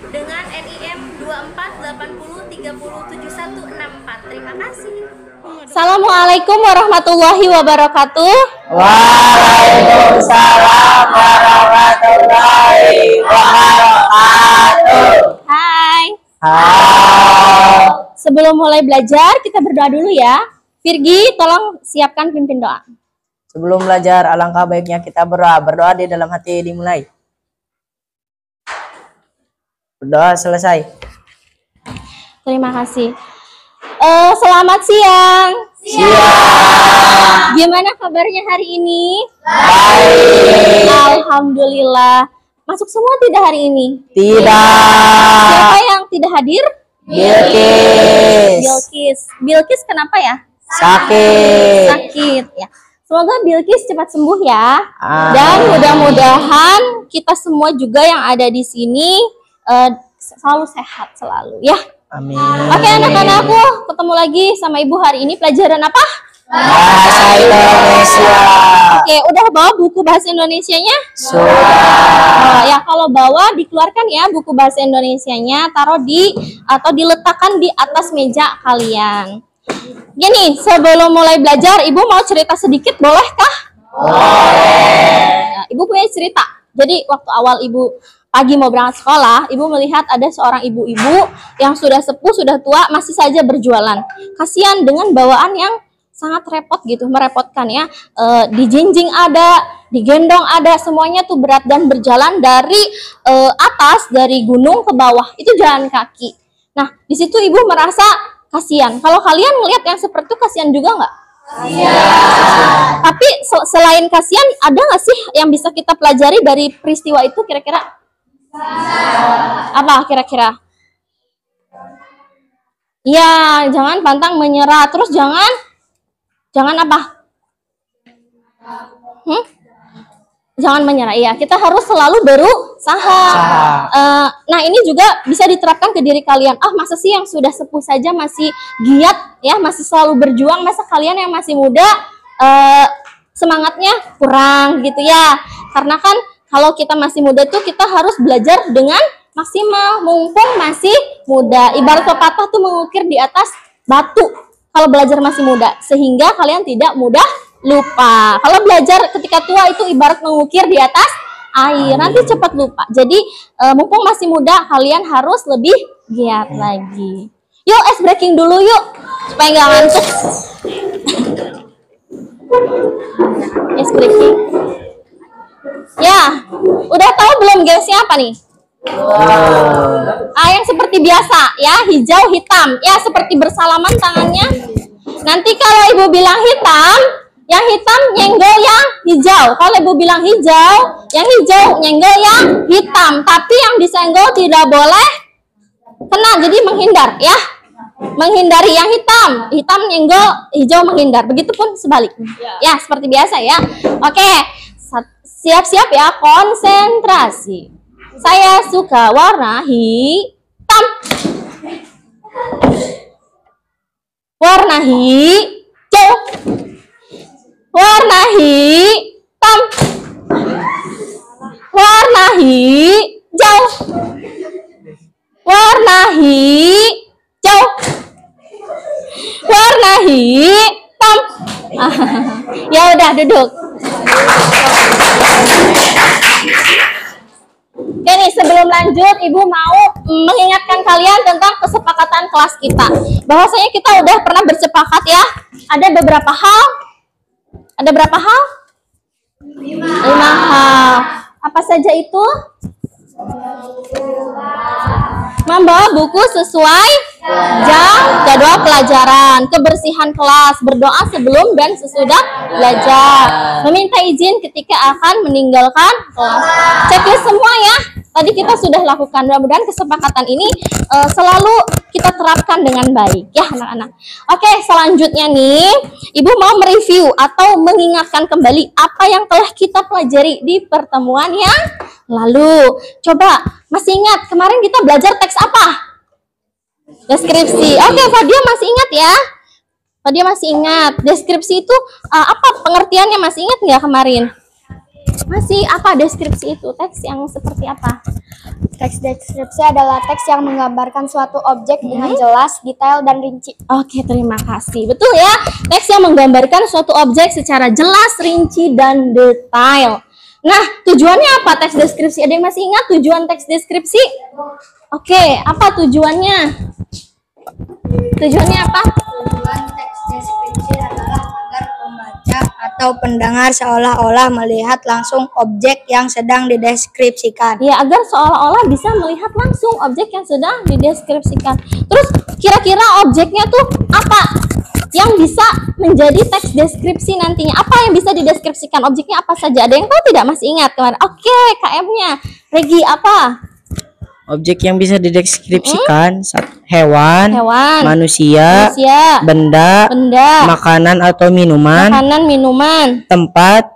dengan NIM 2480307164. Terima kasih. Assalamualaikum warahmatullahi wabarakatuh. Waalaikumsalam warahmatullahi wabarakatuh. Hai. Hai. Sebelum mulai belajar, kita berdoa dulu ya. Virgi, tolong siapkan pimpin doa. Sebelum belajar, alangkah baiknya kita berdoa di dalam hati dimulai. Berdoa selesai. Terima kasih. Selamat siang. Siang. Gimana kabarnya hari ini? Baik. Alhamdulillah. Masuk semua tidak hari ini? Tidak. Siapa yang tidak hadir? Bilkis. Bilkis kenapa ya? Sakit. Ya. Semoga Bilkis cepat sembuh ya. Amin. Dan mudah-mudahan kita semua juga yang ada di sini selalu sehat selalu ya. Amin. Oke anak-anakku, ketemu lagi sama Ibu hari ini. Pelajaran apa? Bahasa Indonesia. Oke, udah bawa buku bahasa Indonesianya? Sudah. Ya kalau bawa dikeluarkan ya buku bahasa Indonesianya, taruh di atau diletakkan di atas meja kalian. Gini, sebelum mulai belajar, Ibu mau cerita sedikit, bolehkah? Boleh. Ibu punya cerita. Jadi waktu awal Ibu pagi mau berangkat sekolah, Ibu melihat ada seorang ibu-ibu yang sudah sepuh, sudah tua, masih saja berjualan. Kasihan dengan bawaan yang sangat repot gitu, merepotkan ya. Dijinjing ada, digendong ada, semuanya tuh berat dan berjalan dari atas, dari gunung ke bawah, itu jalan kaki. Nah, di situ Ibu merasa kasihan. Kalau kalian melihat yang seperti itu, kasihan juga nggak? Kasihan. Tapi selain kasihan, ada nggak sih yang bisa kita pelajari dari peristiwa itu kira-kira? Apa kira-kira? Ya, jangan pantang menyerah. Terus jangan apa? Jangan menyerah. Iya, kita harus selalu berusaha. Nah, ini juga bisa diterapkan ke diri kalian. Masa sih yang sudah sepuh saja masih giat ya, masih selalu berjuang, masa kalian yang masih muda semangatnya kurang gitu ya. Karena kan kalau kita masih muda tuh kita harus belajar dengan maksimal, mumpung masih muda. Ibarat pepatah tuh mengukir di atas batu kalau belajar masih muda, sehingga kalian tidak mudah lupa. Kalau belajar ketika tua itu ibarat mengukir di atas air, nanti cepat lupa. Jadi mumpung masih muda, kalian harus lebih giat lagi. Yuk, ice breaking dulu yuk, supaya nggak ngantuk. Ice breaking. Ya, udah tahu belum gamesnya apa nih? Yang seperti biasa ya, hijau hitam ya, seperti bersalaman tangannya. Nanti kalau Ibu bilang hitam, yang hitam nyenggol yang hijau. Kalau Ibu bilang hijau, yang hijau nyenggol yang hitam. Tapi yang disenggol tidak boleh kena, jadi menghindar ya. Menghindari yang hitam, hitam nyenggol, hijau menghindar. Begitupun sebaliknya. Ya, seperti biasa ya. Oke. Siap-siap ya, konsentrasi. Saya suka warna hitam. Warna hijau. Warna hitam. Warna hijau. Warna hijau. Warna hitam. Ya udah, duduk. Oke nih, sebelum lanjut, Ibu mau mengingatkan kalian tentang kesepakatan kelas kita. Bahwasanya kita udah pernah bersepakat ya. Ada beberapa hal. Ada berapa hal? 5 hal. Apa saja itu? Membawa buku sesuai jadwal pelajaran, kebersihan kelas, berdoa sebelum dan sesudah belajar, meminta izin ketika akan meninggalkan kelas. Checklist semua ya. Tadi kita sudah lakukan. Mudah-mudahan kesepakatan ini selalu kita terapkan dengan baik ya anak-anak. Oke, selanjutnya nih, Ibu mau mereview atau mengingatkan kembali apa yang telah kita pelajari di pertemuan yang lalu. Coba, masih ingat kemarin kita belajar teks apa? Deskripsi. Oke, Fadia masih ingat ya? Fadia masih ingat. Deskripsi itu apa pengertiannya, masih ingat nggak kemarin? Masih apa deskripsi itu? Teks yang seperti apa? Teks deskripsi adalah teks yang menggambarkan suatu objek dengan jelas, detail, dan rinci. Oke, terima kasih. Betul ya, teks yang menggambarkan suatu objek secara jelas, rinci, dan detail. Nah, tujuannya apa teks deskripsi? Ada yang masih ingat tujuan teks deskripsi? Oke, apa tujuannya? Tujuannya apa? Tujuan teks deskripsi adalah agar pembaca atau pendengar seolah-olah melihat langsung objek yang sedang dideskripsikan. Ya, agar seolah-olah bisa melihat langsung objek yang sedang dideskripsikan. Terus, kira-kira objeknya tuh apa yang bisa menjadi teks deskripsi nantinya? Apa yang bisa dideskripsikan? Objeknya apa saja? Ada yang tahu tidak? Masih ingat kemarin? Oke, KM-nya. Regi, apa? Objek yang bisa dideskripsikan hewan, manusia, benda, makanan atau minuman, tempat,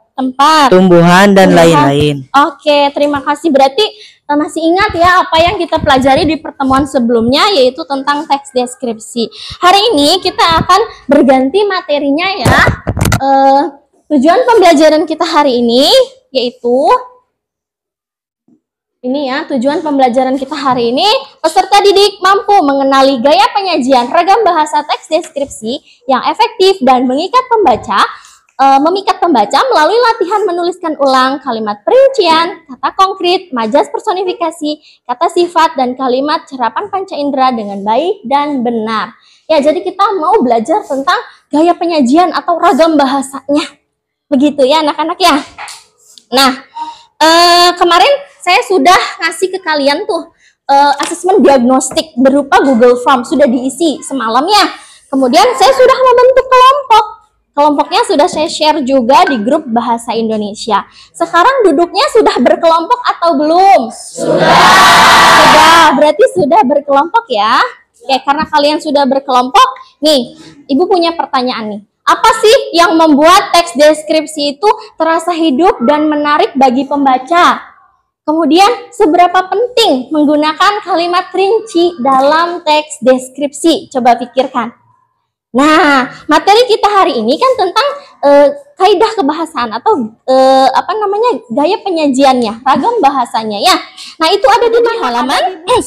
tumbuhan, dan lain-lain. Oke, terima kasih. Berarti masih ingat ya apa yang kita pelajari di pertemuan sebelumnya, yaitu tentang teks deskripsi. Hari ini kita akan berganti materinya ya. Tujuan pembelajaran kita hari ini yaitu ini ya, tujuan pembelajaran kita hari ini, peserta didik mampu mengenali gaya penyajian ragam bahasa teks deskripsi yang efektif dan memikat pembaca melalui latihan menuliskan ulang kalimat perincian, kata konkret, majas personifikasi, kata sifat, dan kalimat cerapan panca indera dengan baik dan benar. Ya, jadi kita mau belajar tentang gaya penyajian atau ragam bahasanya. Begitu ya anak-anak ya. Nah, kemarin saya sudah ngasih ke kalian tuh asesmen diagnostik berupa Google Form, sudah diisi semalam ya. Kemudian saya sudah membentuk kelompok. Kelompoknya sudah saya share juga di grup Bahasa Indonesia. Sekarang duduknya sudah berkelompok atau belum? Sudah, berarti sudah berkelompok ya. Oke, karena kalian sudah berkelompok, nih, Ibu punya pertanyaan nih. Apa sih yang membuat teks deskripsi itu terasa hidup dan menarik bagi pembaca? Kemudian, seberapa penting menggunakan kalimat rinci dalam teks deskripsi? Coba pikirkan. Nah, materi kita hari ini kan tentang kaidah kebahasaan atau gaya penyajiannya, ragam bahasanya ya. Nah, itu ada di halaman 10.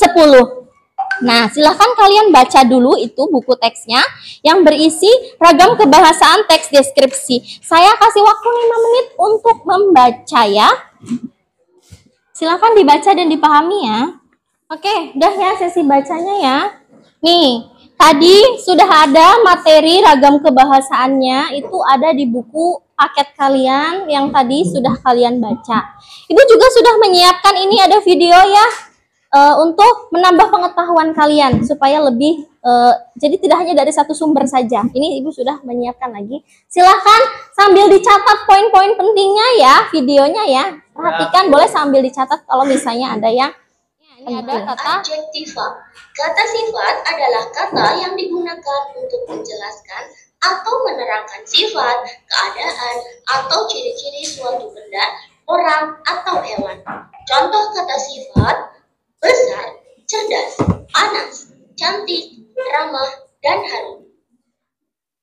Nah, silahkan kalian baca dulu itu buku teksnya yang berisi ragam kebahasaan teks deskripsi. Saya kasih waktu 5 menit untuk membaca ya. Silahkan dibaca dan dipahami ya. Oke, udah ya sesi bacanya ya. Nih, tadi sudah ada materi ragam kebahasaannya, itu ada di buku paket kalian yang tadi sudah kalian baca. Ibu juga sudah menyiapkan ini ada video ya, untuk menambah pengetahuan kalian supaya lebih, jadi tidak hanya dari satu sumber saja. Ini Ibu sudah menyiapkan lagi. Silahkan sambil dicatat poin-poin pentingnya ya, videonya ya. Perhatikan, boleh sambil dicatat kalau misalnya ada yang ini ada kata adjektiva. Kata sifat adalah kata yang digunakan untuk menjelaskan atau menerangkan sifat, keadaan, atau ciri-ciri suatu benda, orang, atau hewan. Contoh kata sifat: besar, cerdas, panas, cantik, ramah, dan harum.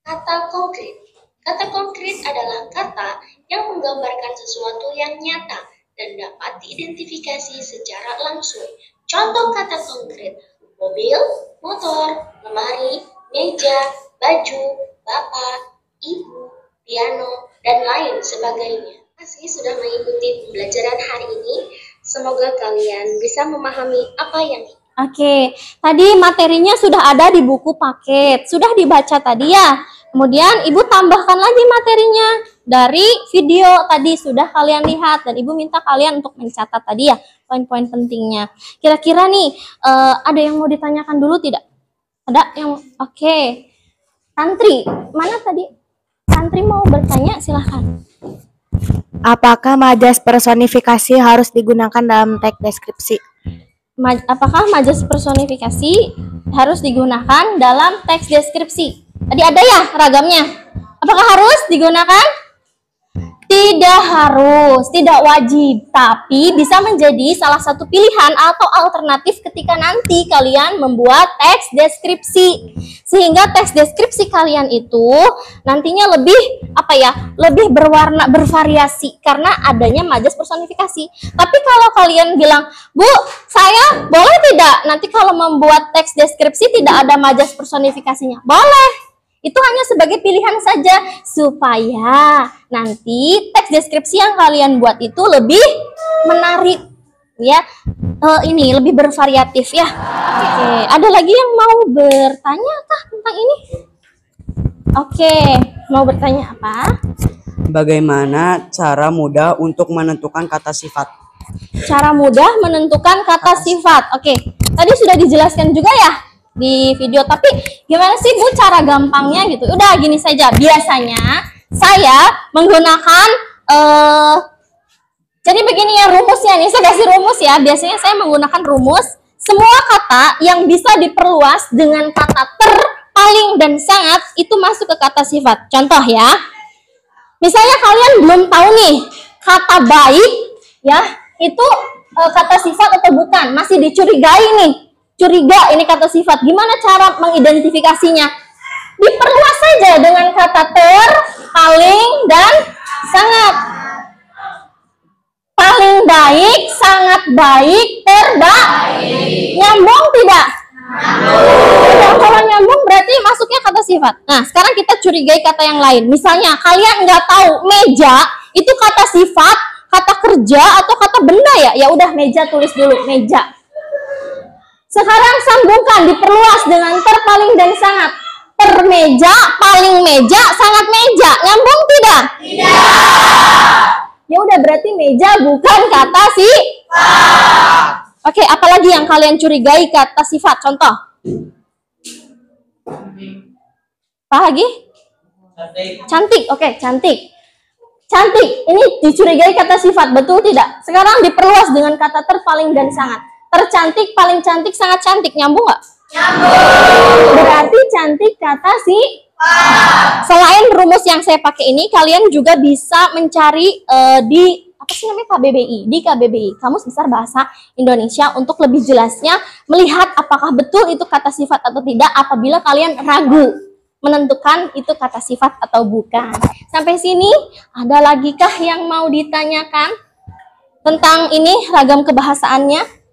Kata konkret. Kata konkret adalah kata yang menggambarkan sesuatu yang nyata dan dapat diidentifikasi secara langsung. Contoh kata konkret: mobil, motor, lemari, meja, baju, bapak, ibu, piano, dan lain sebagainya. Masih sudah mengikuti pembelajaran hari ini. Semoga kalian bisa memahami apa yang Oke, tadi materinya sudah ada di buku paket, sudah dibaca tadi ya. Kemudian Ibu tambahkan lagi materinya dari video tadi sudah kalian lihat dan Ibu minta kalian untuk mencatat tadi ya poin-poin pentingnya. Kira-kira nih ada yang mau ditanyakan dulu tidak? Ada yang oke. Santri, mana tadi? Santri mau bertanya, silahkan. Apakah majas personifikasi harus digunakan dalam teks deskripsi? Apakah majas personifikasi harus digunakan dalam teks deskripsi? Tadi ada ya ragamnya. Apakah harus digunakan? Tidak harus, tidak wajib, tapi bisa menjadi salah satu pilihan atau alternatif ketika nanti kalian membuat teks deskripsi. Sehingga teks deskripsi kalian itu nantinya lebih lebih berwarna, bervariasi karena adanya majas personifikasi. Tapi kalau kalian bilang, "Bu, saya boleh tidak nanti kalau membuat teks deskripsi tidak ada majas personifikasinya?" Boleh. Itu hanya sebagai pilihan saja supaya nanti teks deskripsi yang kalian buat itu lebih menarik ya. Ini lebih bervariatif ya. Oke, ada lagi yang mau bertanya kah tentang ini? Oke, mau bertanya apa? Bagaimana cara mudah untuk menentukan kata sifat? Cara mudah menentukan kata sifat. Oke, tadi sudah dijelaskan juga ya di video, tapi gimana sih Bu cara gampangnya gitu? Udah gini saja, biasanya saya menggunakan jadi begini ya rumusnya nih, saya kasih rumus ya. Biasanya saya menggunakan rumus semua kata yang bisa diperluas dengan kata ter, paling, dan sangat itu masuk ke kata sifat. Contoh ya, misalnya kalian belum tahu nih kata baik ya itu kata sifat atau bukan, masih dicurigai nih. Curiga ini kata sifat. Gimana cara mengidentifikasinya? Diperluas saja dengan kata ter, paling, dan sangat. Paling baik, sangat baik, terbaik. Nyambung tidak? Nyambung. Kalau nyambung berarti masuknya kata sifat. Nah, sekarang kita curigai kata yang lain. Misalnya kalian nggak tahu meja itu kata sifat, kata kerja, atau kata benda ya? Ya udah meja tulis dulu meja. Sekarang sambungkan, diperluas dengan ter, paling, dan sangat. Per meja, paling meja, sangat meja. Nyambung tidak? Tidak. Ya udah berarti meja bukan kata sifat. Oke, apalagi yang kalian curigai kata sifat? Contoh. Apa lagi? Cantik. Oke, cantik. Cantik. Ini dicurigai kata sifat, betul tidak? Sekarang diperluas dengan kata ter, paling, dan sangat. Tercantik, paling cantik, sangat cantik. Nyambung nggak? Nyambung. Berarti cantik kata sifat. Selain rumus yang saya pakai ini, kalian juga bisa mencari di apa sih namanya KBBI, di KBBI Kamus Besar Bahasa Indonesia untuk lebih jelasnya melihat apakah betul itu kata sifat atau tidak apabila kalian ragu menentukan itu kata sifat atau bukan. Sampai sini ada lagi kah yang mau ditanyakan tentang ini ragam kebahasaannya?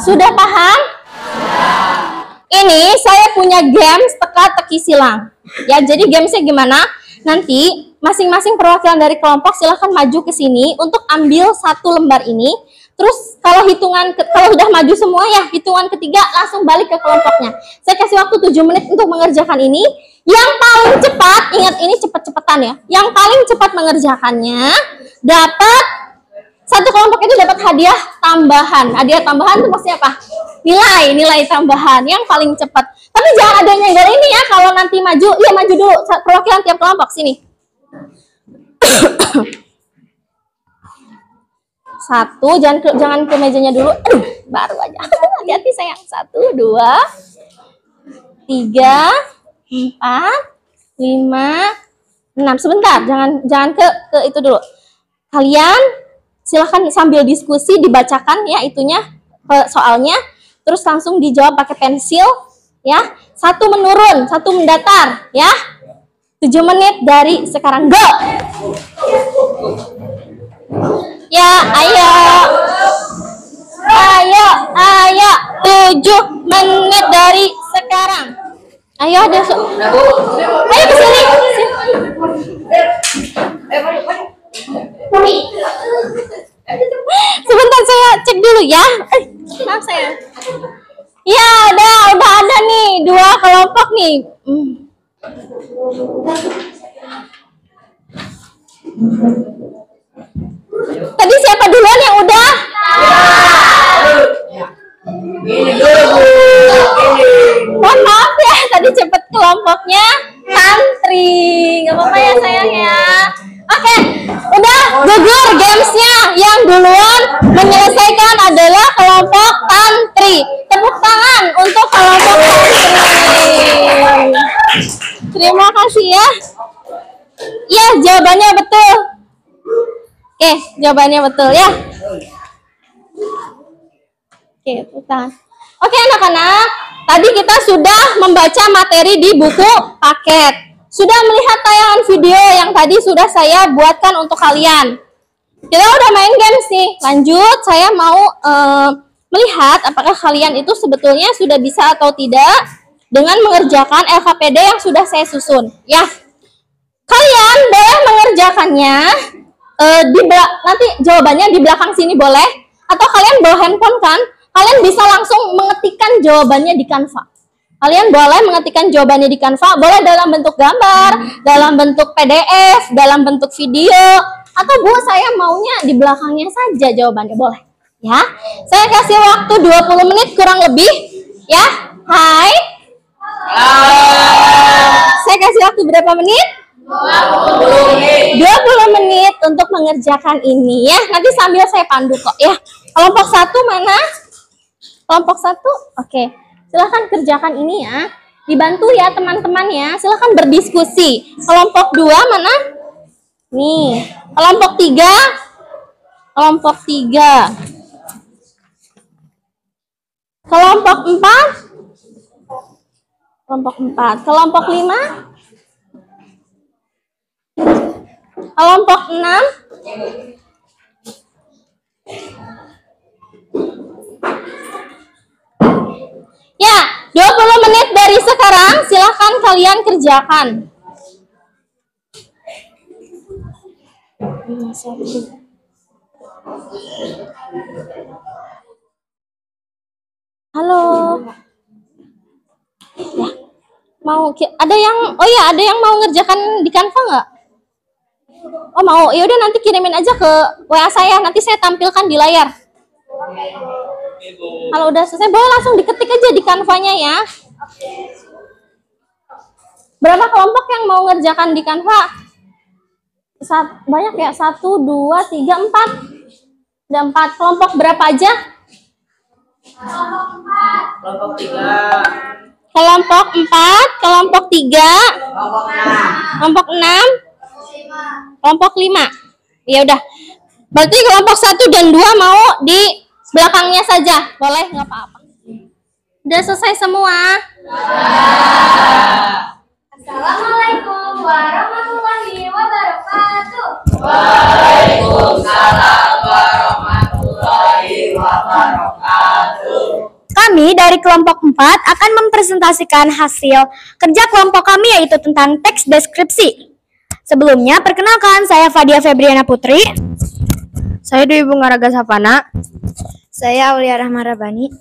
Sudah paham? Ini saya punya games teka-teki silang. Ya, jadi gamesnya gimana? Nanti masing-masing perwakilan dari kelompok silahkan maju ke sini untuk ambil satu lembar ini. Terus kalau udah maju semua ya, hitungan ketiga langsung balik ke kelompoknya. Saya kasih waktu 7 menit untuk mengerjakan ini. Yang paling cepat, ingat ini cepet-cepetan ya. Yang paling cepat mengerjakannya dapat satu kelompok itu dapat hadiah tambahan. Hadiah tambahan itu maksudnya apa? Nilai tambahan yang paling cepat. Tapi jangan ada yang nyenggol ini ya. Kalau nanti maju, ya maju dulu. Perwakilan tiap kelompok sini. Satu, jangan ke mejanya dulu. Baru aja. Hati-hati sayang. 1, 2, 3, 4, 5, 6. Sebentar, jangan ke itu dulu. Kalian silahkan sambil diskusi dibacakan ya itunya soalnya, terus langsung dijawab pakai pensil ya. 1 menurun, 1 mendatar ya. 7 menit dari sekarang, go. Ya, ayo. 7 menit dari sekarang. Ayo ada ayo ke sini. Sebentar saya cek dulu ya. Maaf saya. Ya, udah ada nih 2 kelompok nih. Tadi siapa duluan yang udah? Mohon maaf ya, tadi cepet kelompoknya santri. Gak apa-apa ya sayang ya. Oke, udah gugur gamesnya. Yang duluan menyelesaikan adalah kelompok santri. Tepuk tangan untuk kelompok santri. Terima kasih ya. Ya, jawabannya betul. Oke, jawabannya betul ya. Oke, tepuk tangan. Oke anak-anak, tadi kita sudah membaca materi di buku paket. Sudah melihat tayangan video yang tadi sudah saya buatkan untuk kalian. Kita udah main games nih. Lanjut, saya mau melihat apakah kalian itu sebetulnya sudah bisa atau tidak dengan mengerjakan LKPD yang sudah saya susun. Ya, kalian boleh mengerjakannya. Nanti jawabannya di belakang sini boleh. Atau kalian bawa handphone kan? Kalian bisa langsung mengetikkan jawabannya di Canva. Kalian boleh mengetikkan jawabannya di Canva, boleh dalam bentuk gambar, dalam bentuk PDF, dalam bentuk video, atau Bu, saya maunya di belakangnya saja jawabannya, boleh. Ya, saya kasih waktu 20 menit kurang lebih. Ya, hai. Saya kasih waktu berapa menit? 20 menit untuk mengerjakan ini ya. Nanti sambil saya pandu kok ya. Kelompok 1 mana? Kelompok 1, oke. Silahkan kerjakan ini ya. Dibantu ya teman-teman ya. Silahkan berdiskusi. Kelompok 2 mana? Nih. Kelompok 3. Kelompok 3. Kelompok 4. Kelompok 4. Kelompok 5. Kelompok 6. Ya, 20 menit dari sekarang silahkan kalian kerjakan. Halo. Ya. Ada yang mau ngerjakan di Canva nggak? Oh mau, ya udah nanti kirimin aja ke WA saya, nanti saya tampilkan di layar. Kalau udah selesai, boleh langsung diketik aja di Canva-nya ya. Berapa kelompok yang mau ngerjakan di Canva? Banyak ya, 1, 2, 3, 4. Ada 4. Kelompok berapa aja? Kelompok 3. Kelompok 4, kelompok 3, kelompok 6, kelompok 5. Ya udah. Berarti kelompok 1 dan 2 mau di belakangnya saja. Boleh, nggak apa-apa. Udah selesai semua? Assalamualaikum warahmatullahi wabarakatuh. Waalaikumsalam warahmatullahi wabarakatuh. Kami dari kelompok 4 akan mempresentasikan hasil kerja kelompok kami, yaitu tentang teks deskripsi. Sebelumnya, perkenalkan, saya Fadia Febriana Putri. Saya Dwi Bungaraga Sapana. Saya Aulia Rahma Rabani.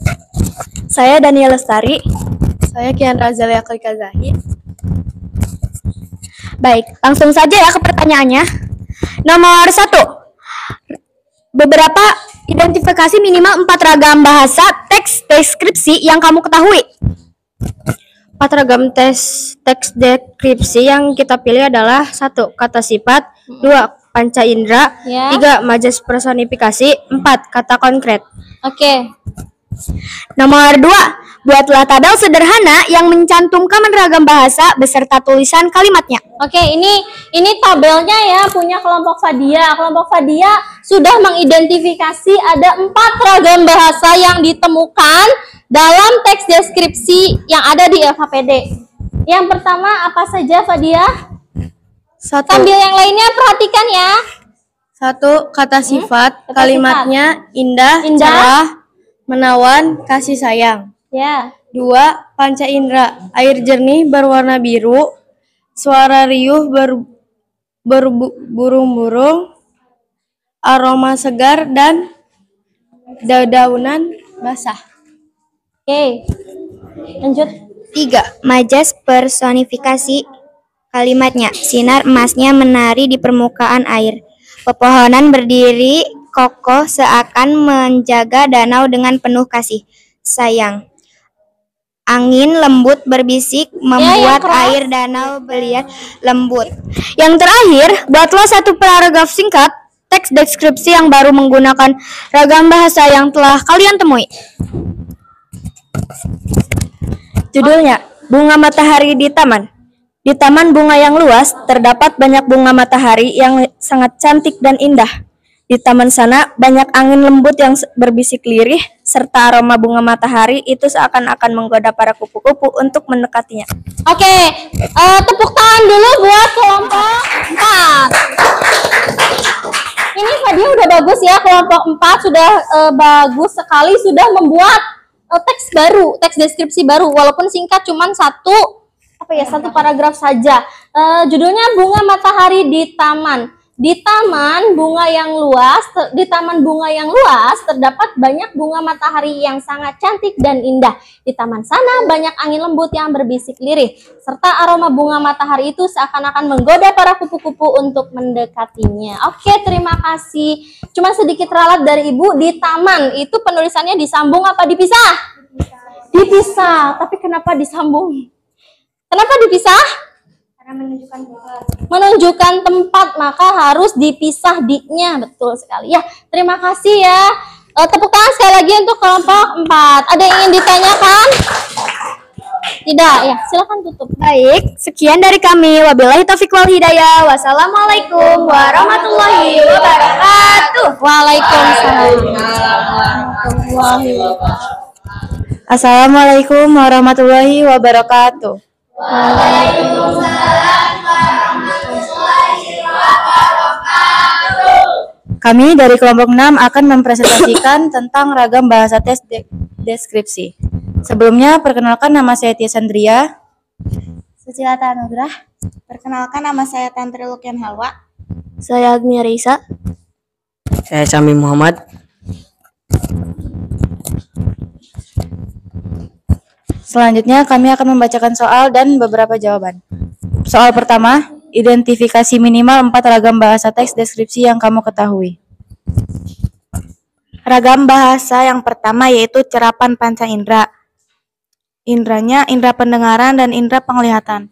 Saya Daniel Lestari. Saya Kian Razalia Klika Zahid. Baik, langsung saja ya ke pertanyaannya. Nomor 1. Beberapa identifikasi minimal 4 ragam bahasa teks deskripsi yang kamu ketahui. 4 ragam teks deskripsi yang kita pilih adalah 1. Kata sifat, 2. Panca indera, Ya. 3. Majas personifikasi, 4. Kata konkret. Oke. Nomor 2. Buatlah tabel sederhana yang mencantumkan ragam bahasa beserta tulisan kalimatnya. Oke, ini tabelnya ya punya kelompok Fadia. Kelompok Fadia sudah mengidentifikasi ada 4 ragam bahasa yang ditemukan dalam teks deskripsi yang ada di LKPD. Yang pertama apa saja Fadia? 1. Sambil yang lainnya perhatikan ya. 1. Kata sifat, Kata kalimatnya indah, Indah. cerah, menawan, kasih sayang. Ya. 2. Panca indera, air jernih berwarna biru, suara riuh berburung-burung, aroma segar, dan dedaunan basah. Oke. Lanjut. 3. Majas personifikasi kalimatnya. Sinar emasnya menari di permukaan air. Pepohonan berdiri kokoh seakan menjaga danau dengan penuh kasih sayang. Angin lembut berbisik membuat keras. air danau berliat lembut. Yang terakhir, buatlah satu paragraf singkat teks deskripsi yang baru menggunakan ragam bahasa yang telah kalian temui. Judulnya, Bunga Matahari di Taman. Di taman bunga yang luas, terdapat banyak bunga matahari yang sangat cantik dan indah. Di taman sana banyak angin lembut yang berbisik lirih serta aroma bunga matahari itu seakan-akan menggoda para kupu-kupu untuk mendekatinya. Oke, tepuk tangan dulu buat kelompok 4. Ini hadiah udah bagus ya, kelompok 4 sudah bagus sekali, sudah membuat teks baru, teks deskripsi baru, walaupun singkat, cuman satu paragraf saja. Judulnya Bunga Matahari di Taman. Di taman bunga yang luas, terdapat banyak bunga matahari yang sangat cantik dan indah. Di taman sana banyak angin lembut yang berbisik lirih, serta aroma bunga matahari itu seakan-akan menggoda para kupu-kupu untuk mendekatinya. Oke, terima kasih. Cuma sedikit ralat dari Ibu, di taman itu penulisannya disambung apa dipisah? Dipisah. Tapi kenapa disambung? Kenapa dipisah? Menunjukkan tempat, maka harus dipisah di-nya. Betul sekali ya. Terima kasih ya. Tepuk tangan sekali lagi untuk kelompok 4. Ada yang ingin ditanyakan? Tidak ya, silakan tutup. Baik, sekian dari kami. Wabillahi taufiq wal hidayah. Wassalamualaikum warahmatullahi wabarakatuh. Waalaikumsalam. Assalamualaikum warahmatullahi wabarakatuh. Kami dari kelompok 6 akan mempresentasikan tentang ragam bahasa tes deskripsi. Sebelumnya, perkenalkan nama saya Tia Sandria. Sucilata Anugrah. Perkenalkan nama saya Tantri Lukian Halwa. Saya Agnia Reisa. Saya Sami Muhammad. Selanjutnya, kami akan membacakan soal dan beberapa jawaban. Soal pertama, identifikasi minimal 4 ragam bahasa teks deskripsi yang kamu ketahui. Ragam bahasa yang pertama yaitu cerapan panca indera. Indranya indera pendengaran dan indera penglihatan.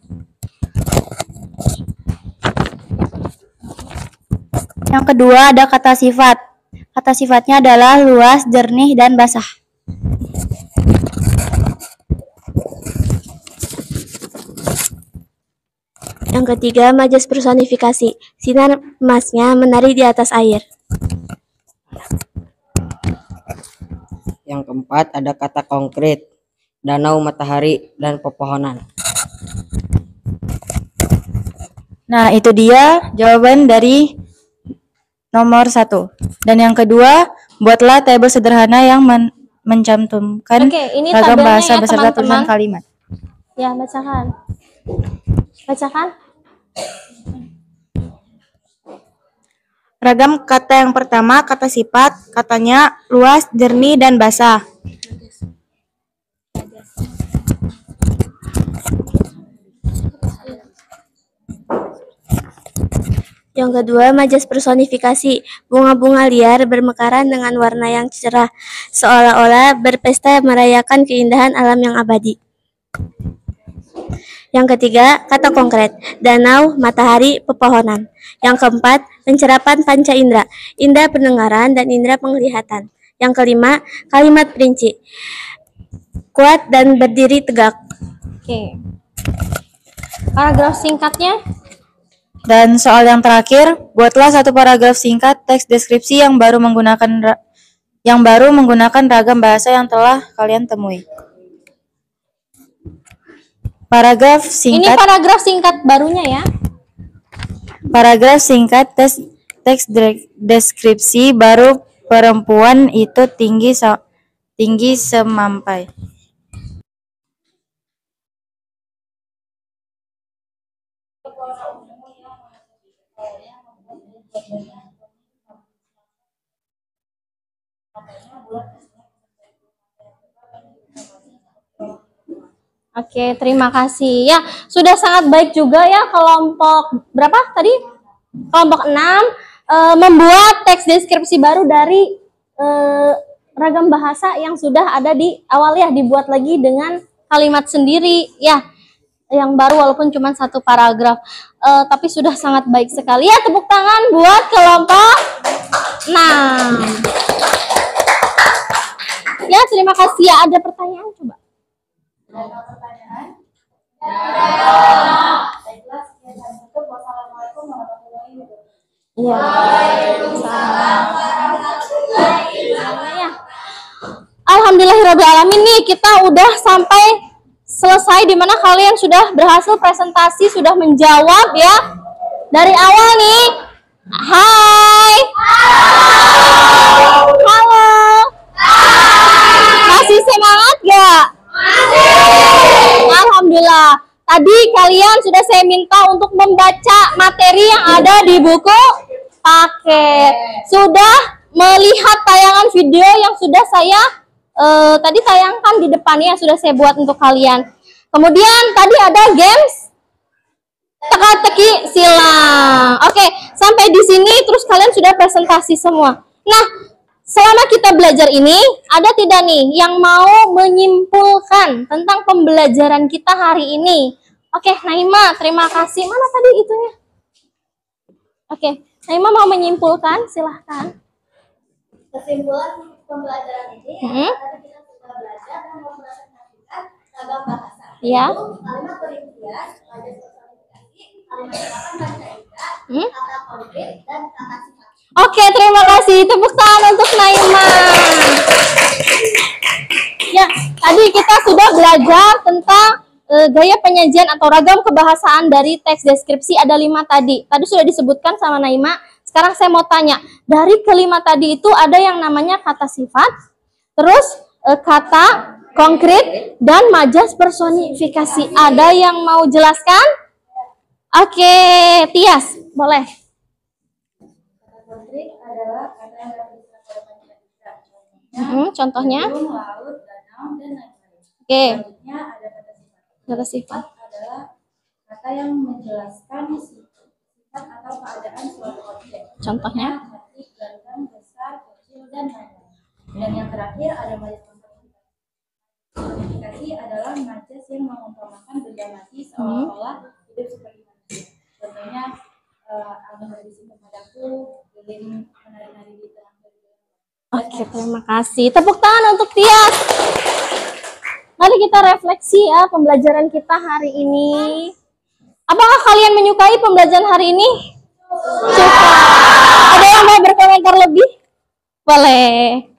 Yang kedua ada kata sifat. Kata sifatnya adalah luas, jernih, dan basah. Yang ketiga, majas personifikasi. Sinar emasnya menari di atas air. Yang keempat ada kata konkret, danau, matahari, dan pepohonan. Nah, itu dia jawaban dari nomor 1. Dan yang kedua, buatlah tabel sederhana yang mencantumkan ragam bahasa beserta tulisan kalimat. Ya, bacakan. Bacakan. Ragam kata yang pertama, kata sifat, katanya luas, jernih, dan basah. Yang kedua, majas personifikasi. Bunga-bunga liar bermekaran dengan warna yang cerah, seolah-olah berpesta merayakan keindahan alam yang abadi. Yang ketiga, kata konkret, danau, matahari, pepohonan. Yang keempat, pencerapan panca indera, indera pendengaran dan indera penglihatan. Yang kelima, kalimat perinci, kuat dan berdiri tegak. Oke. Paragraf singkatnya. Dan soal yang terakhir, buatlah satu paragraf singkat teks deskripsi yang baru menggunakan ragam bahasa yang telah kalian temui. Paragraf singkat. Ini paragraf singkat barunya ya. Paragraf singkat teks deskripsi baru perempuan itu tinggi semampai. Oke, terima kasih. Ya, sudah sangat baik juga ya kelompok berapa tadi? Kelompok 6 membuat teks deskripsi baru dari ragam bahasa yang sudah ada di awal ya, dibuat lagi dengan kalimat sendiri ya, yang baru walaupun cuma satu paragraf. Tapi sudah sangat baik sekali ya. Tepuk tangan buat kelompok 6. Ya, terima kasih ya. Ada pertanyaan coba? Ada pertanyaan? Baiklah, sekian dan tutup. Wassalamualaikum warahmatullahi wabarakatuh. Iya. Alhamdulillahirrahmanirrahim nih kita udah sampai selesai di mana kalian sudah berhasil presentasi, sudah menjawab ya. Dari awal nih. Hai. Halo. Masih semangat gak? Alhamdulillah. Tadi kalian sudah saya minta untuk membaca materi yang ada di buku paket. Sudah melihat tayangan video yang sudah saya tadi tayangkan di depannya, yang sudah saya buat untuk kalian. Kemudian tadi ada games teka-teki silang. Oke, sampai di sini terus kalian sudah presentasi semua. Nah, selama kita belajar ini, ada tidak nih yang mau menyimpulkan tentang pembelajaran kita hari ini? Oke, Naima, terima kasih. Mana tadi itunya? Oke, Naima mau menyimpulkan, silahkan. Kesimpulan pembelajaran ini tadi kita sudah belajar dan mempresentasikan ragam bahasa. Ya. Kalimat perincian, majas personifikasi, kalimat harapan bahasa Inggris, kata konkret dan kata sifat. Oke, terima kasih. Tepuk tangan untuk Naima. Ya, tadi kita sudah belajar tentang gaya penyajian atau ragam kebahasaan dari teks deskripsi. Ada 5 tadi. Tadi sudah disebutkan sama Naima. Sekarang saya mau tanya, dari kelima tadi itu ada yang namanya kata sifat, terus kata konkret, dan majas personifikasi. Ada yang mau jelaskan? Oke, Tias, boleh. Kata konkret adalah kata yang berarti pada panjang. Contohnya? Gunung, laut, danau, dan lain-lain. Oke. Selanjutnya ada kata sifat. Kata sifat Adalah kata yang menjelaskan sifat atau keadaan suatu objek. Contohnya? Hati, ganteng, besar, kecil, dan lain-lain. Dan yang terakhir ada majas personifikasi. Personifikasi adalah majas yang mengumpamakan benda mati seolah-olah hidup seperti manusia. Contohnya, angin berbisik kepadaku, lilin menari-nari di tengah gerimis. Oke, terima kasih. Tepuk tangan untuk Tias. Mari kita refleksi ya pembelajaran kita hari ini. Apakah kalian menyukai pembelajaran hari ini? Suka. Ada yang mau berkomentar lebih? Boleh.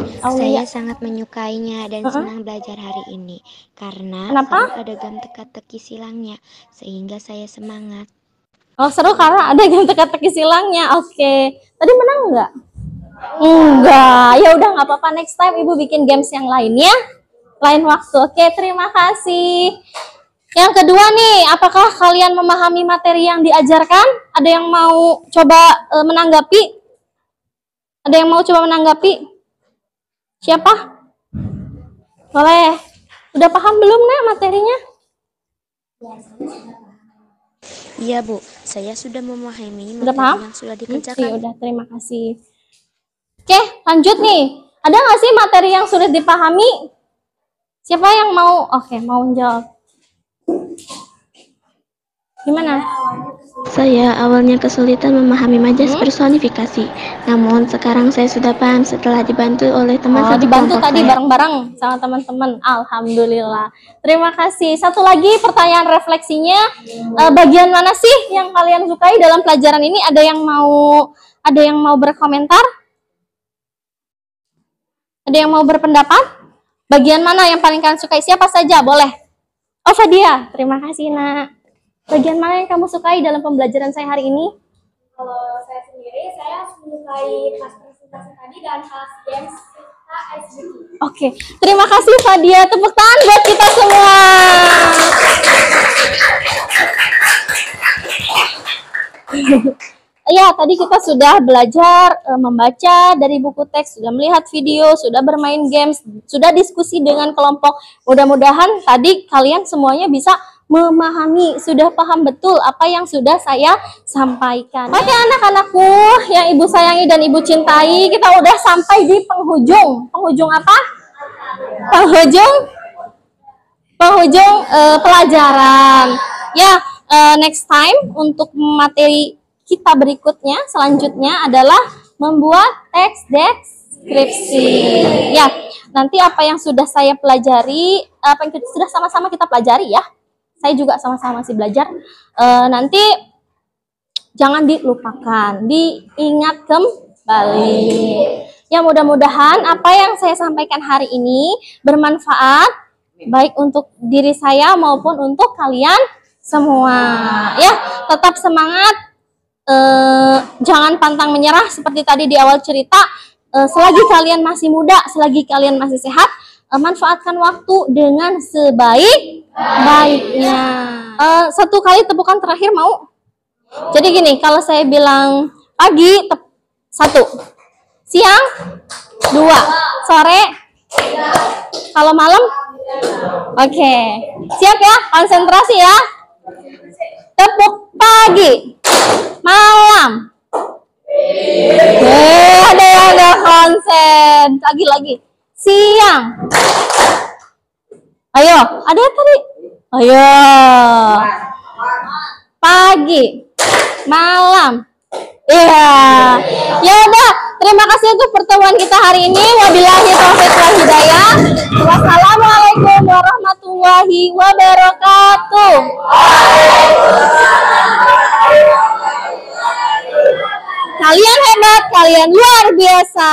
Saya sangat menyukainya dan senang belajar hari ini karena Kenapa? ada gam teka-teki silangnya sehingga saya semangat. Oh, seru karena ada game teka-teki silangnya. Oke. Tadi menang nggak? Enggak. Ya udah nggak apa-apa. Next time Ibu bikin games yang lainnya. Lain waktu. Oke, terima kasih. Yang kedua nih, apakah kalian memahami materi yang diajarkan? Ada yang mau coba menanggapi? Ada yang mau coba menanggapi? Siapa? Boleh. Udah paham belum, Nak, materinya? Iya Bu, saya sudah memahami Udah materi paham? yang sudah dikerjakan. Udah, terima kasih. Oke, lanjut nih. Ada nggak sih materi yang sulit dipahami? Siapa yang mau? Oke, mau menjawab. Gimana? Saya awalnya kesulitan memahami majas personifikasi. Namun sekarang saya sudah paham setelah dibantu oleh teman satu Dibantu kelompok tadi saya. bareng-bareng sama teman-teman. Alhamdulillah. Terima kasih. Satu lagi pertanyaan refleksinya, bagian mana sih yang kalian sukai dalam pelajaran ini? Ada yang mau berkomentar? Ada yang mau berpendapat? Bagian mana yang paling kalian sukai? Siapa saja? Boleh. Oh, Fadia. Terima kasih, Nak. Bagian mana yang kamu sukai dalam pembelajaran saya hari ini? Kalau saya sendiri, saya menyukai kelas presentasi tadi dan kelas games serta SBT. Oke, terima kasih Fadia. Tepuk tangan buat kita semua. Ya, tadi kita sudah belajar membaca dari buku teks, sudah melihat video, sudah bermain games, sudah diskusi dengan kelompok. Mudah-mudahan tadi kalian semuanya bisa memahami, sudah paham betul apa yang sudah saya sampaikan. Oke, anak-anakku yang Ibu sayangi dan Ibu cintai, kita udah sampai di penghujung. Penghujung apa? Penghujung pelajaran. Ya, next time untuk materi kita berikutnya, selanjutnya adalah membuat teks deskripsi. Ya, nanti apa yang sudah saya pelajari, apa yang sudah sama-sama kita pelajari ya. saya juga sama-sama masih belajar. Nanti jangan dilupakan, diingat kembali. Ya, mudah-mudahan apa yang saya sampaikan hari ini bermanfaat baik untuk diri saya maupun untuk kalian semua. Ya, tetap semangat, jangan pantang menyerah seperti tadi di awal cerita. Selagi kalian masih muda, selagi kalian masih sehat, manfaatkan waktu dengan sebaik-baiknya. Satu kali tepukan terakhir mau? Jadi gini, kalau saya bilang pagi, 1, siang 2, sore, kalau malam, oke. Siap ya, konsentrasi ya. Tepuk pagi, malam. Ada yang ada konsen. Lagi. Siang. Ayo, ada yang tadi? Ayo. Pagi, malam. Iya. Ya udah, terima kasih untuk pertemuan kita hari ini. Wabillahi taufiq wal hidayah. Wassalamualaikum warahmatullahi wabarakatuh. Kalian hebat, kalian luar biasa.